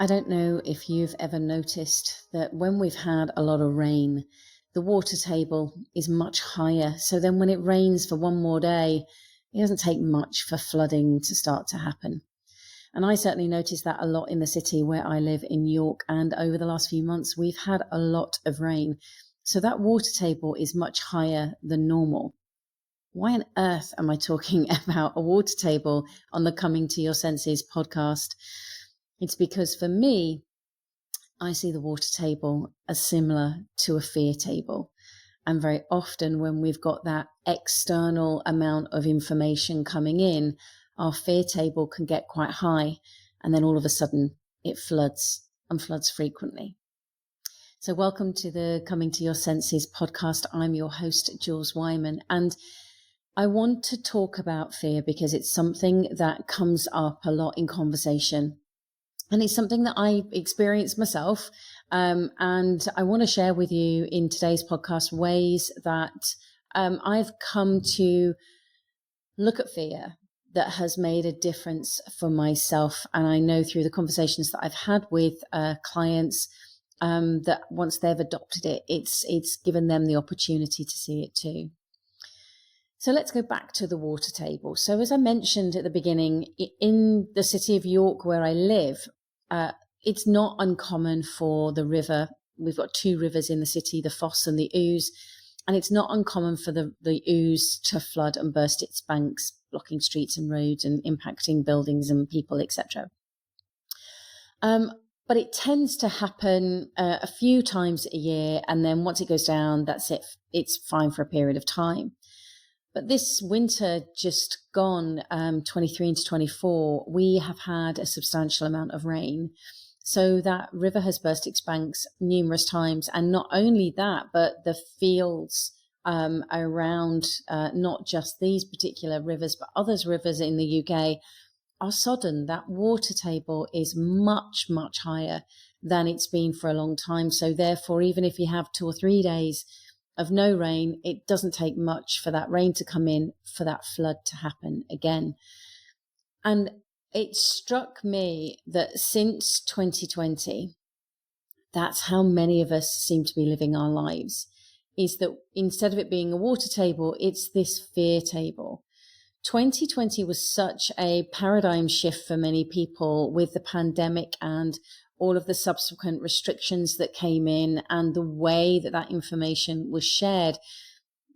don't know if you've ever noticed that when we've had a lot of rain, the water table is much higher. So then when it rains for one more day, it doesn't take much for flooding to start to happen. And I certainly noticed that a lot in the city where I live in York. And over the last few months, we've had a lot of rain. So that water table is much higher than normal. Why on earth am I talking about a water table on the Coming to Your Senses podcast? It's because for me, I see the water table as similar to a fear table. And very often when we've got that external amount of information coming in, our fear table can get quite high. And then all of a sudden it floods and floods frequently. So welcome to the Coming to Your Senses podcast. I'm your host, Jules Wyman. And I want to talk about fear because it's something that comes up a lot in conversation. And it's something that I experienced myself. And I want to share with you in today's podcast ways that I've come to look at fear that has made a difference for myself. And I know through the conversations that I've had with clients that once they've adopted it, it's given them the opportunity to see it too. So let's go back to the water table. So as I mentioned at the beginning, in the city of York where I live, it's not uncommon for the river. We've got two rivers in the city, the Foss and the Ouse, and it's not uncommon for the Ouse to flood and burst its banks, blocking streets and roads and impacting buildings and people, etc. But it tends to happen a few times a year, and then once it goes down, that's it. It's fine for a period of time. But this winter just gone, 23 into 24, we have had a substantial amount of rain. So that river has burst its banks numerous times. And not only that, but the fields around not just these particular rivers, but other rivers in the UK are sodden. That water table is much, much higher than it's been for a long time. So therefore, even if you have 2 or 3 days of no rain, it doesn't take much for that rain to come in, for that flood to happen again. And it struck me that since 2020, that's how many of us seem to be living our lives, is that instead of it being a water table, it's this fear table. 2020 was such a paradigm shift for many people with the pandemic and all of the subsequent restrictions that came in, and the way that that information was shared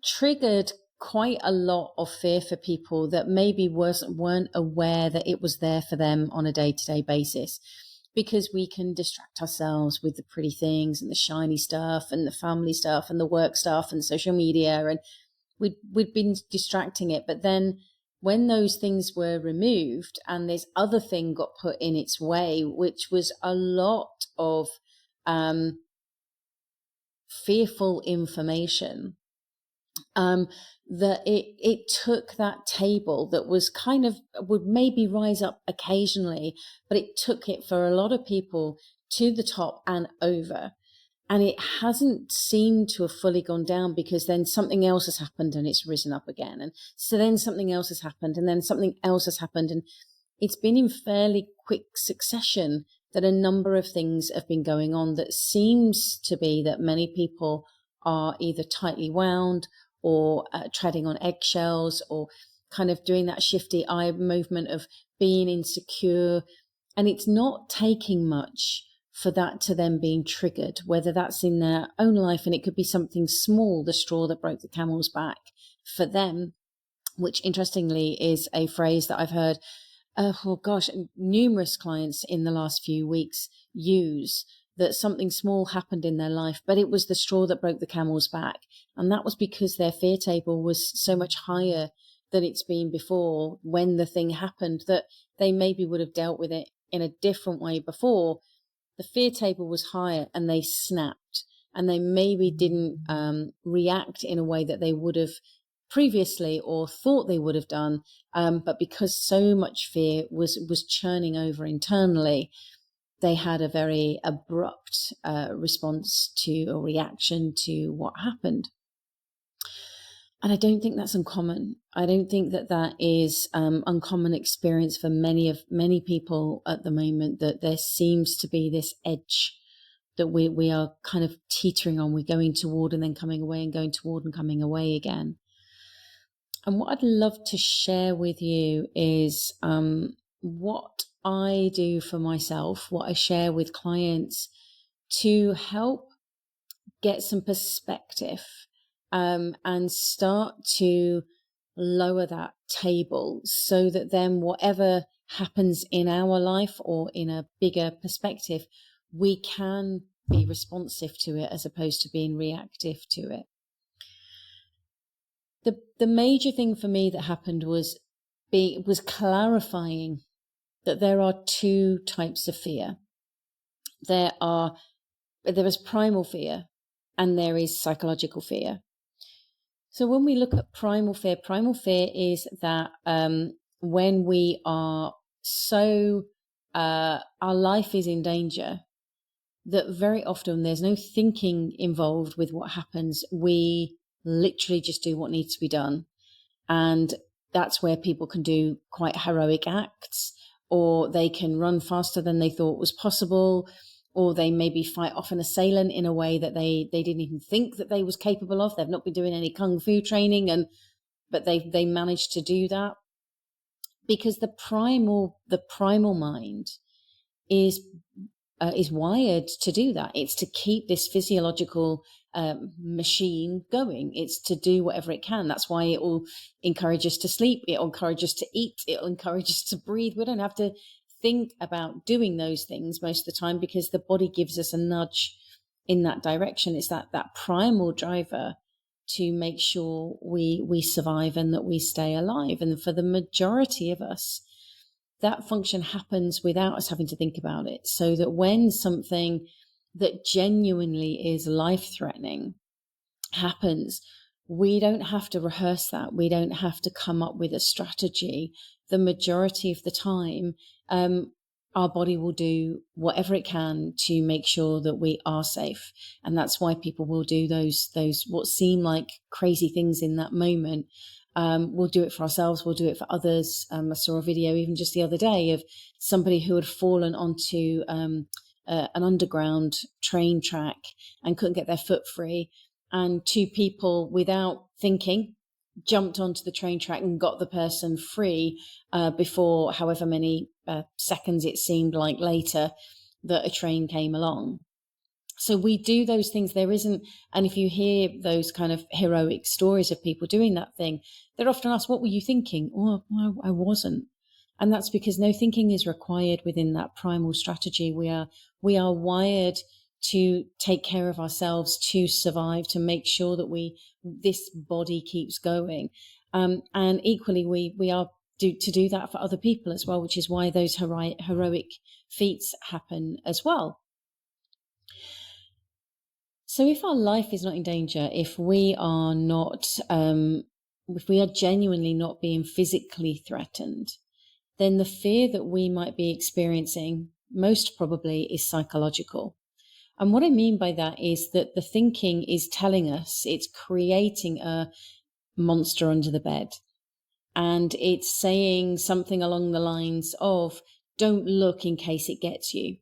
triggered quite a lot of fear for people that maybe weren't aware that it was there for them on a day-to-day basis, because we can distract ourselves with the pretty things and the shiny stuff and the family stuff and the work stuff and social media, and we'd been distracting it. But then when those things were removed and this other thing got put in its way, which was a lot of fearful information, that it took that table that was kind of, would maybe rise up occasionally, but it took it for a lot of people to the top and over. And it hasn't seemed to have fully gone down, because then something else has happened and it's risen up again. And so then something else has happened and then something else has happened. And it's been in fairly quick succession that a number of things have been going on that seems to be that many people are either tightly wound or treading on eggshells, or kind of doing that shifty eye movement of being insecure. And it's not taking much for that to then being triggered, whether that's in their own life, and it could be something small, the straw that broke the camel's back for them, which interestingly is a phrase that I've heard, numerous clients in the last few weeks use, that something small happened in their life, but it was the straw that broke the camel's back. And that was because their fear table was so much higher than it's been before when the thing happened, that they maybe would have dealt with it in a different way before. The fear table was higher and they snapped, and they maybe didn't react in a way that they would have previously or thought they would have done. But because so much fear was churning over internally, they had a very abrupt response to, or reaction to, what happened. And I don't think that's uncommon. I don't think that that is uncommon experience for many people at the moment, that there seems to be this edge that we are kind of teetering on. We're going toward and then coming away, and going toward and coming away again. And what I'd love to share with you is what I do for myself, what I share with clients to help get some perspective and start to lower that table, so that then whatever happens in our life or in a bigger perspective, we can be responsive to it as opposed to being reactive to it. The major thing for me that happened was clarifying that there are two types of fear. There is primal fear and there is psychological fear. So when we look at primal fear is that when we are our life is in danger, that very often there's no thinking involved with what happens. We literally just do what needs to be done. And that's where people can do quite heroic acts, or they can run faster than they thought was possible, or they maybe fight off an assailant in a way that they didn't even think that they was capable of. They've not been doing any kung fu training, but they managed to do that, because the primal mind is wired to do that. It's to keep this physiological machine going. It's to do whatever it can. That's why it will encourage us to sleep. It will encourage us to eat. It will encourage us to breathe. We don't have to think about doing those things most of the time, because the body gives us a nudge in that direction. It's that primal driver to make sure we survive and that we stay alive. And for the majority of us, that function happens without us having to think about it. So that when something that genuinely is life-threatening happens, we don't have to rehearse that. We don't have to come up with a strategy. The majority of the time, our body will do whatever it can to make sure that we are safe. And that's why people will do those what seem like crazy things in that moment. We'll do it for ourselves. We'll do it for others. I saw a video even just the other day of somebody who had fallen onto an underground train track and couldn't get their foot free. And two people, without thinking, jumped onto the train track and got the person free before however many seconds it seemed like later that a train came along. So we do those things. There isn't, and if you hear those kind of heroic stories of people doing that thing, they're often asked, what were you thinking? Oh, I wasn't. And that's because no thinking is required within that primal strategy. We are wired to take care of ourselves, to survive, to make sure that this body keeps going. And equally, we are to do that for other people as well, which is why those heroic feats happen as well. So if our life is not in danger, if we are genuinely not being physically threatened, then the fear that we might be experiencing most probably is psychological. And what I mean by that is that the thinking is telling us, it's creating a monster under the bed. And it's saying something along the lines of, don't look in case it gets you.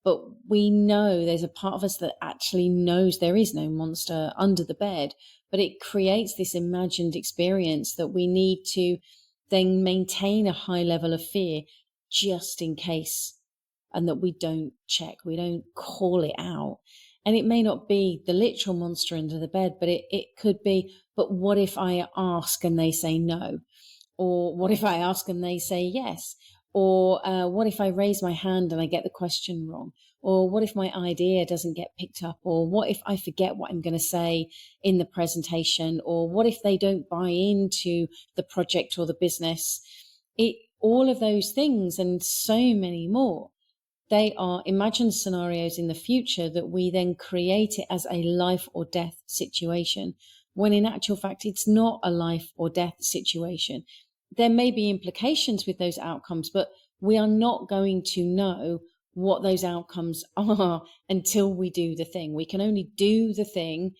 But we know there's a part of us that actually knows there is no monster under the bed, but it creates this imagined experience that we need to then maintain a high level of fear just in case, and that we don't check, we don't call it out. And it may not be the literal monster under the bed, but it could be, but what if I ask and they say no? Or what if I ask and they say yes? Or what if I raise my hand and I get the question wrong? Or what if my idea doesn't get picked up? Or what if I forget what I'm going to say in the presentation? Or what if they don't buy into the project or the business? All of those things and so many more, they are imagined scenarios in the future that we then create it as a life or death situation, when in actual fact, it's not a life or death situation. There may be implications with those outcomes, but we are not going to know what those outcomes are until we do the thing. We can only do the thing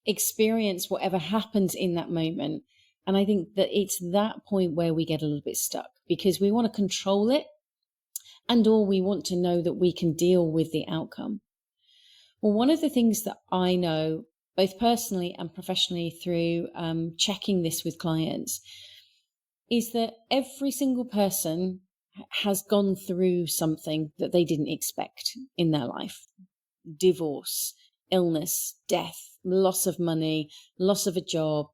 experience whatever happens in that moment. And I think that it's that point where we get a little bit stuck, because we want to control it, and or we want to know that we can deal with the outcome. Well, one of the things that I know, both personally and professionally through checking this with clients, is that every single person has gone through something that they didn't expect in their life. Divorce, illness, death, loss of money, loss of a job.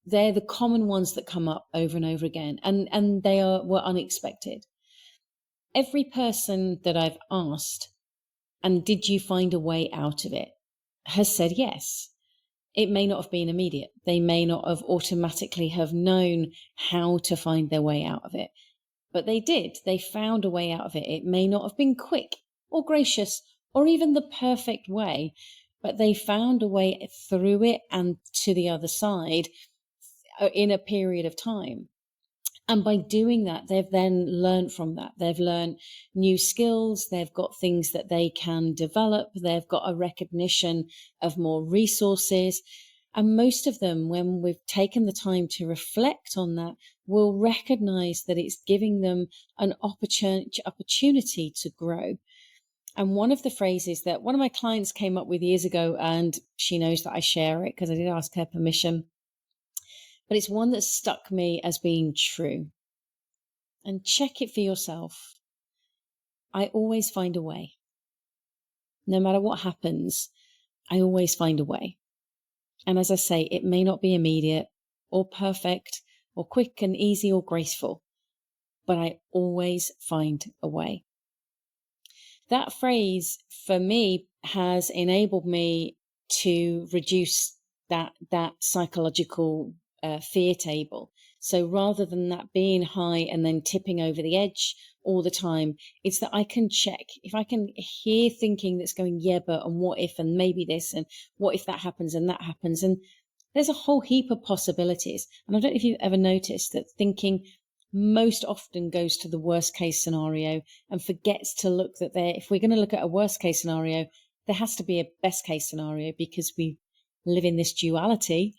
They're the common ones that come up over and over again, and they were unexpected. Every person that I've asked, and did you find a way out of it, has said yes. It may not have been immediate. They may not have automatically have known how to find their way out of it, but they did. They found a way out of it. It may not have been quick or gracious or even the perfect way, but they found a way through it and to the other side in a period of time. And by doing that, they've then learned from that. They've learned new skills. They've got things that they can develop. They've got a recognition of more resources. And most of them, when we've taken the time to reflect on that, will recognize that it's giving them an opportunity to grow. And one of the phrases that one of my clients came up with years ago, and she knows that I share it because I did ask her permission, but it's one that stuck me as being true. And check it for yourself. I always find a way. No matter what happens, I always find a way. And as I say, it may not be immediate or perfect or quick and easy or graceful, but I always find a way. That phrase for me has enabled me to reduce that psychological fear table. So rather than that being high and then tipping over the edge all the time, it's that I can check. If I can hear thinking that's going, yeah, but, and what if, and maybe this, and what if that happens and that happens. And there's a whole heap of possibilities. And I don't know if you've ever noticed that thinking most often goes to the worst case scenario and forgets to look that if we're going to look at a worst case scenario, there has to be a best case scenario, because we live in this duality.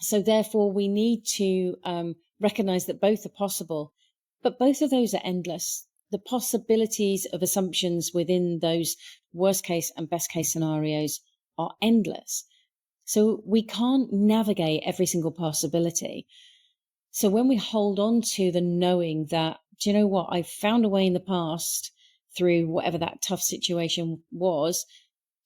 So therefore we need to recognize that both are possible, but both of those are endless. The possibilities of assumptions within those worst case and best case scenarios are endless. So we can't navigate every single possibility. So when we hold on to the knowing that, do you know what, I've found a way in the past through whatever that tough situation was,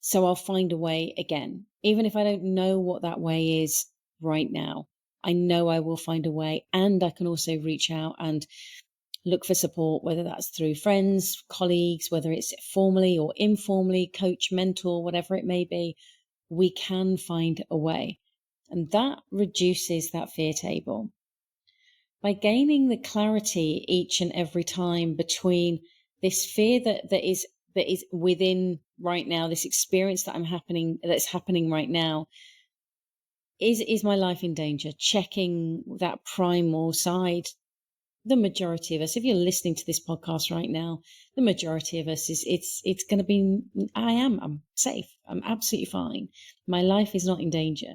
so I'll find a way again. Even if I don't know what that way is right now, I know I will find a way. And I can also reach out and look for support, whether that's through friends, colleagues, whether it's formally or informally, coach, mentor, whatever it may be, we can find a way. And that reduces that fear table. By gaining the clarity each and every time between this fear that is within right now, this experience that's happening right now, is my life in danger? Checking that primal side. The majority of us, if you're listening to this podcast right now, the majority of us it's going to be, I'm safe. I'm absolutely fine. My life is not in danger.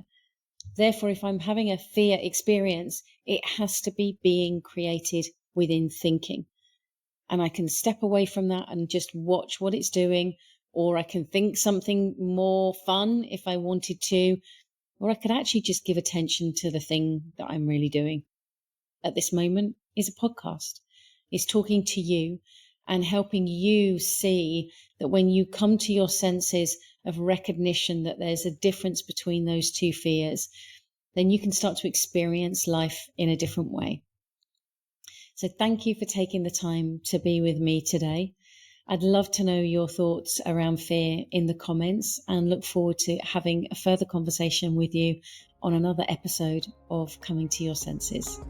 Therefore, if I'm having a fear experience, it has to be being created within thinking. And I can step away from that and just watch what it's doing, or I can think something more fun if I wanted to, or I could actually just give attention to the thing that I'm really doing at this moment is a podcast. It's talking to you and helping you see that when you come to your senses of recognition that there's a difference between those two fears, then you can start to experience life in a different way. So thank you for taking the time to be with me today. I'd love to know your thoughts around fear in the comments, and look forward to having a further conversation with you on another episode of Coming to Your Senses.